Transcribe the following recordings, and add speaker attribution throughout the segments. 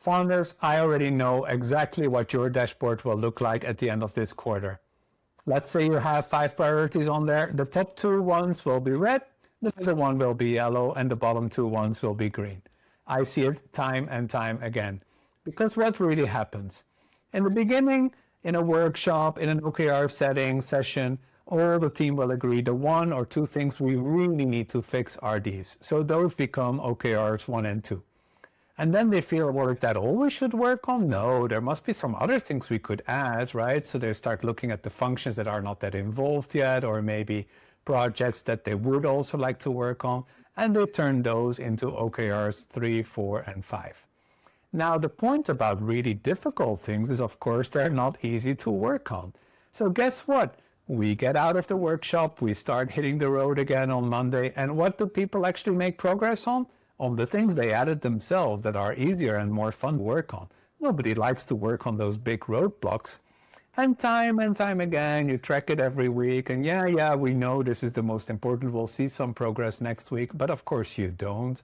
Speaker 1: Founders, I already know exactly what your dashboard will look like at the end of this quarter. Let's say you have 5 priorities on there. The top 2 ones will be red, the middle one will be yellow, and the bottom 2 ones will be green. I see it time and time again. Because what really happens? In the beginning, in a workshop, in an OKR session, all the team will agree the 1 or 2 things we really need to fix are these. So those become OKRs 1 and 2. And then they feel, well, is that all we should work on? No, there must be some other things we could add, right? So they start looking at the functions that are not that involved yet, or maybe projects that they would also like to work on, and they turn those into OKRs 3, 4, and 5. Now, the point about really difficult things is, of course, they're not easy to work on. So guess what? We get out of the workshop, we start hitting the road again on Monday, and what do people actually make progress on? On the things they added themselves that are easier and more fun to work on. Nobody likes to work on those big roadblocks. And time again, you track it every week, and yeah, we know this is the most important, we'll see some progress next week, but of course you don't.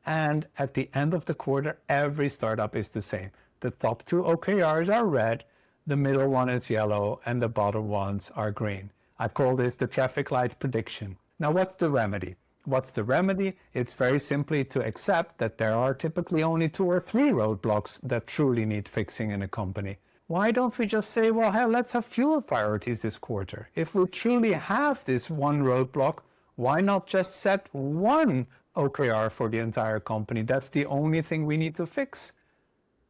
Speaker 1: And at the end of the quarter, every startup is the same. The top 2 OKRs are red, the middle one is yellow, and the bottom ones are green. I call this the traffic light prediction. Now, what's the remedy? What's the remedy? It's very simply to accept that there are typically only 2 or 3 roadblocks that truly need fixing in a company. Why don't we just say, well, hey, let's have fewer priorities this quarter? If we truly have this 1 roadblock, why not just set 1 OKR for the entire company? That's the only thing we need to fix.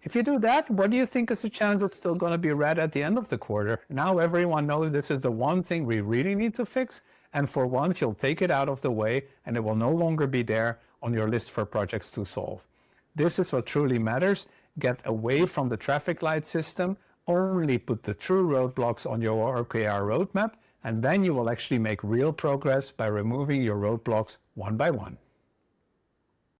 Speaker 1: If you do that, what do you think is the chance it's still going to be red at the end of the quarter? Now everyone knows this is the one thing we really need to fix, and for once you'll take it out of the way and it will no longer be there on your list for projects to solve. This is what truly matters. Get away from the traffic light system, only put the true roadblocks on your OKR roadmap, and then you will actually make real progress by removing your roadblocks one by one.